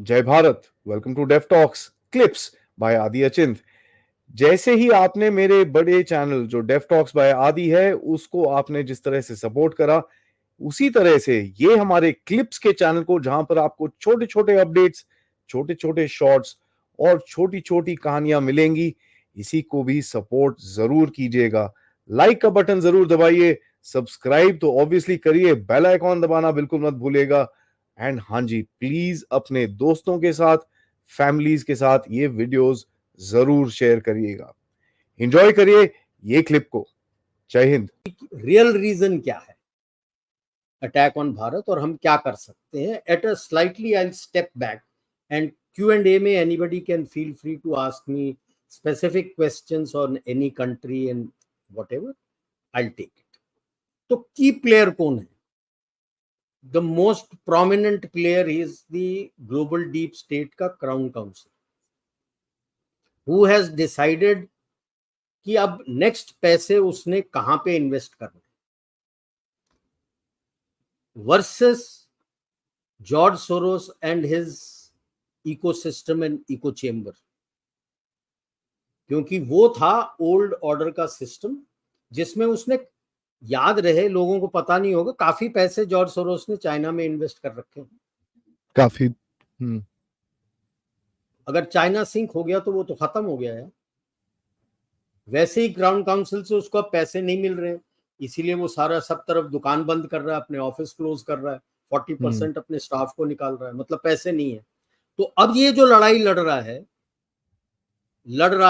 जय Bharat. Welcome to deaf talks clips by Adi Achint. जैसे ही आपने मेरे बड़े चैनल जो डेफ टॉक्स बाय आदि है उसको आपने जिस तरह से सपोर्ट करा, उसी तरह से ये हमारे क्लिप्स के चैनल को, जहां पर आपको छोटे छोटे अपडेट्स, छोटे छोटे शॉर्ट्स और छोटी छोटी कहानियां मिलेंगी, इसी को भी सपोर्ट जरूर कीजिएगा। लाइक का बटन जरूर दबाइए, सब्सक्राइब तो ऑब्वियसली करिए, बेल आइकॉन दबाना बिल्कुल मत भूलिएगा। एंड हाँ जी, प्लीज अपने दोस्तों के साथ, फैमिलीज के साथ ये वीडियोस जरूर शेयर करिएगा। एंजॉय करिए ये क्लिप को। जय हिंद। रियल रीजन क्या है अटैक ऑन भारत और हम क्या कर सकते हैं? At a slightly I step back and Q&A में anybody can feel free to ask me specific questions on any country and whatever, I'll take it. तो की प्लेयर कौन है? The most prominent player is the global deep state का crown council, who has decided कि अब next पैसे उसने कहां पे इन्वेस्ट करने, versus George Soros and his ecosystem and echo chamber. क्योंकि वो था ओल्ड ऑर्डर का सिस्टम जिसमें उसने, याद रहे लोगों को पता नहीं होगा, काफी पैसे जॉर्ज सोरोस ने चाइना में इन्वेस्ट कर रखे हैं। काफी। अगर चाइना सिंक हो गया तो वो तो खत्म हो गया है। वैसे ही क्राउन काउंसिल से उसको अब पैसे नहीं मिल रहे हैं, इसीलिए वो सारा सब तरफ दुकान बंद कर रहा है, अपने ऑफिस क्लोज कर रहा है, 40% अपने स्टाफ को निकाल रहा है, मतलब पैसे नहीं है। तो अब ये जो लड़ाई लड़ रहा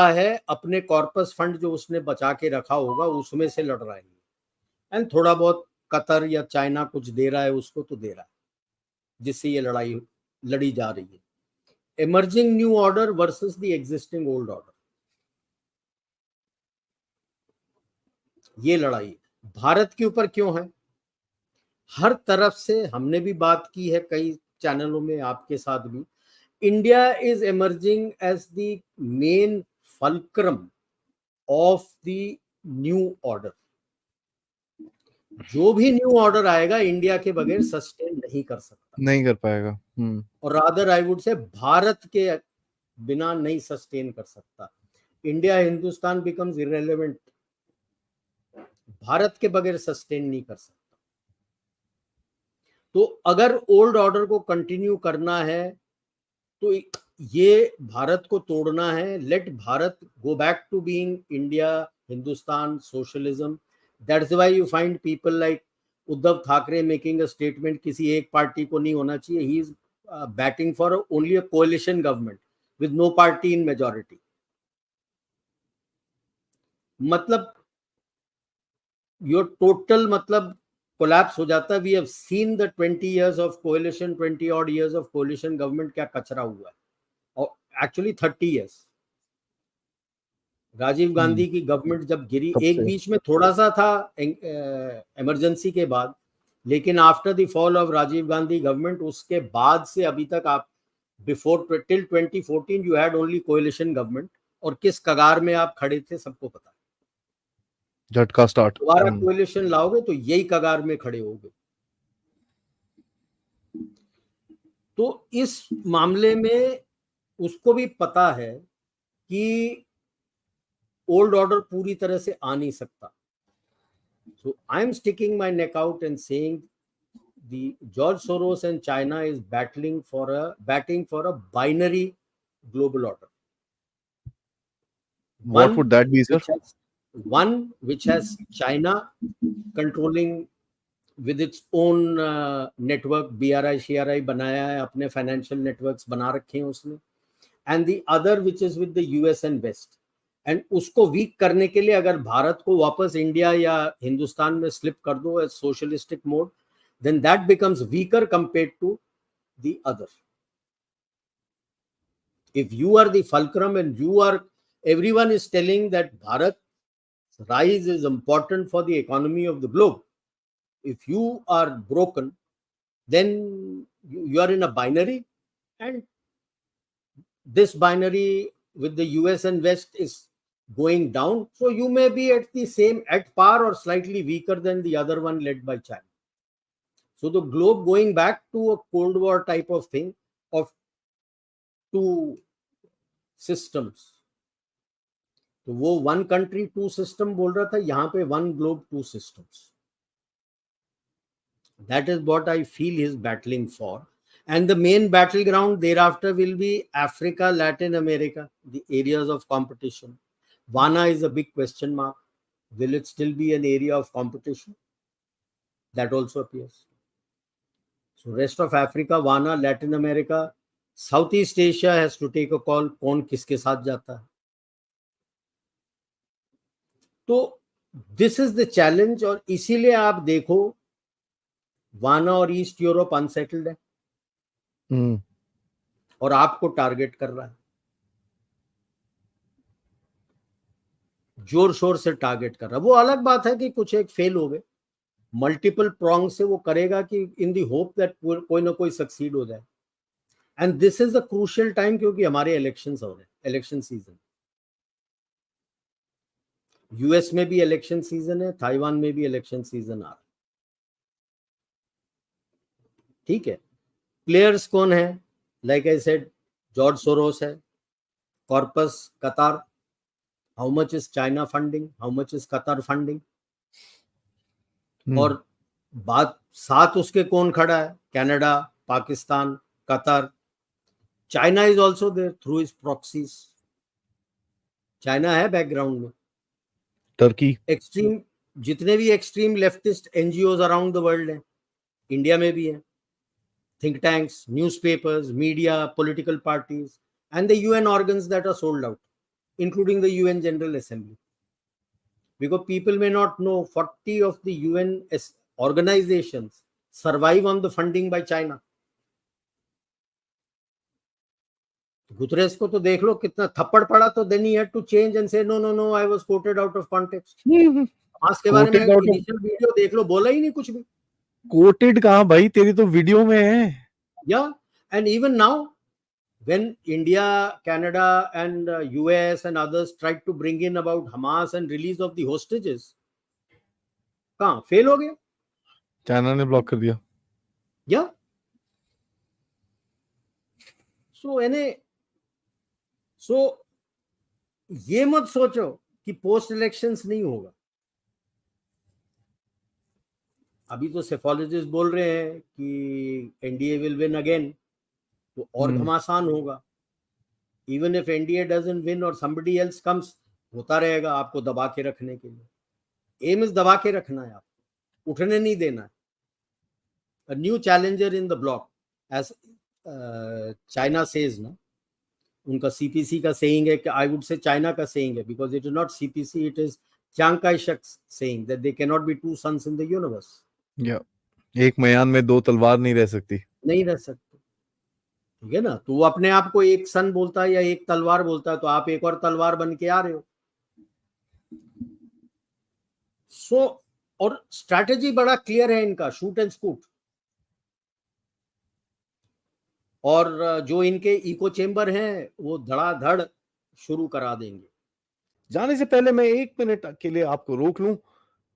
है अपने कॉर्पस फंड जो उसने बचा के रखा होगा उसमें से लड़ रहा है, एंड थोड़ा बहुत कतर या चाइना कुछ दे रहा है उसको तो दे रहा है, जिससे ये लड़ाई लड़ी जा रही है। Emerging new order versus the existing old order, ये लड़ाई भारत के ऊपर क्यों है? हर तरफ से हमने भी बात की है कई चैनलों में, आपके साथ भी। India is emerging as the main fulcrum of the new order. जो भी न्यू ऑर्डर आएगा इंडिया के बगैर सस्टेन नहीं कर सकता, नहीं कर पाएगा। और रादर आई वुड से भारत के बिना नहीं सस्टेन कर सकता। India Hindustan becomes irrelevant, Bharat के बगैर सस्टेन नहीं कर सकता। तो अगर ओल्ड ऑर्डर को कंटिन्यू करना है तो ये भारत को तोड़ना है। Let Bharat go back to being India, Hindustan, socialism. That's why you find people like Uddhav Thackeray making a statement, किसी एक पार्टी को नहीं होना चाहिए। He is batting for only a coalition government with no party in majority. मतलब योर टोटल मतलब collapse हो जाता है। We have seen the 20 years of coalition, 20 odd years of coalition government, क्या कचरा हुआ है। और एक्चुअली 30 years राजीव गांधी की गवर्नमेंट जब गिरी, एक बीच में थोड़ा सा था इमरजेंसी के बाद, लेकिन after the fall of Rajiv Gandhi government, उसके बाद से अभी तक आप before till 2014 you had only coalition government, और किस कगार में आप खड़े थे सबको पता है। झटका स्टार्ट। दोबारा कोalition लाओगे तो यही कगार में खड़े होगे। तो इस मामले में उसको भी पता है कि ओल्ड ऑर्डर पूरी तरह से आ नहीं सकता। So I'm sticking my neck out and saying the George Soros and China is batting for a binary global order. What would that be, sir? One which has China controlling with its own network, BRI, CRI बनाया है, अपने financial networks बना रखे हैं उसने, and the other which is with the US and West. And उसको week करने के लिए अगर भारत को वापस इंडिया या हिंदुस्तान में स्लिप कर दो as socialistic mode, then that becomes weaker compared to the other. If you are the fulcrum and you are, everyone is telling that Bharat's rise is important for the economy of the globe. If you are broken, then you are in a binary, and this binary with the US and West is going down, so you may be at par or slightly weaker than the other one led by China. So the globe going back to a Cold War type of thing of 2 systems. तो वो 1 country 2 system बोल रहा था, यहाँ पे 1 globe 2 systems. That is what I feel he is battling for. And the main battleground thereafter will be Africa, Latin America, the areas of competition. WANA is a big question mark. Will it still be an area of competition? That also appears. So rest of Africa, WANA, Latin America, Southeast Asia has to take a call, कौन किसके साथ जाता है. तो this is the challenge, और इसीलिए आप देखो वाना और ईस्ट यूरोप अनसेटल्ड है और आपको टारगेट कर रहा है, जोर शोर से टारगेट कर रहा है. वो अलग बात है कि कुछ एक फेल हो गए, मल्टीपल प्रॉन्ग से वो करेगा कि इन दी होप दैट कोई ना कोई सक्सीड हो जाए. And this is the crucial time, क्योंकि हमारे इलेक्शंस हो रहे हैं, इलेक्शन सीजन. यूएस में भी इलेक्शन सीजन है, ताइवान में भी इलेक्शन सीजन आ रहा है. ठीक है. प्लेयर्स कौन है? Like I said, George Soros है, कॉर्पस, कतार. How much is China funding, how much is कतार फंडिंग? और बात साथ उसके कौन खड़ा है? Canada, Pakistan, Qatar. China is also there through his proxies. China है बैकग्राउंड में. टर्की, एक्सट्रीम, जितने भी extreme leftist NGOs around the world है, इंडिया में भी है. think tanks, newspapers, media, political parties, and the UN organs that are sold out, including the UN General Assembly. Because people may not know 40 of the UN organizations survive on the funding by China. Guterres को तो देख लो कितना थप्पड़ पड़ा, तो then he had to change and say no, I was quoted out of context. Hamas के बारे में इनिशियल वीडियो देख लो, बोला ही नहीं कुछ भी. कोटेड कहाँ भाई, तेरी तो वीडियो में है. Yeah, and even now, when India, Canada, and US and others tried to bring in about Hamas and release of the hostages, कहाँ फेल हो गया? चाइना ने ब्लॉक कर दिया. Yeah. So ये मत सोचो कि पोस्ट इलेक्शंस नहीं होगा. अभी तो सेफोलॉजिस्ट बोल रहे हैं कि एनडीए विल विन अगेन, तो और घमासान होगा. Even if NDA doesn't win और समबडी एल्स कम्स, होता रहेगा आपको दबा के रखने के लिए. एम इज दबा के रखना है, आपको उठने नहीं देना है. A new challenger in the block, as China says ना, उनका सीपीसी का सेइंग है कि आई वुड से चाइना का सेइंग है, because it is not CPC, it is Chiang Kai Shek saying that they can not be two suns in the universe. एक मयान में 2 तलवार नहीं रह सकती. नहीं रह सकते. ठीक है ना. तो वो अपने आप को एक सन बोलता है या एक तलवार बोलता है, तो आप एक और तलवार बन के आ रहे हो. सो और स्ट्रैटेजी बड़ा क्लियर है इनका, शूट एंड स्कूट. और जो इनके इको चेंबर हैं वो धड़ाधड़ शुरू करा देंगे. जाने से पहले मैं 1 मिनट के लिए आपको रोक लूं,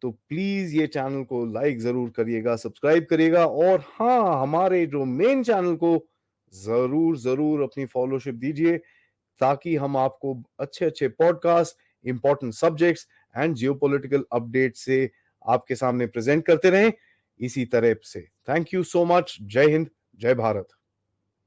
तो प्लीज ये चैनल को लाइक जरूर करिएगा, सब्सक्राइब करिएगा, और हाँ, हमारे जो मेन चैनल को जरूर अपनी फॉलोशिप दीजिए, ताकि हम आपको अच्छे podcast, important subjects and geopolitical update से आपके सामने प्रेजेंट करते रहें इसी तरह से. Thank you so much. जय हिंद, जय भारत.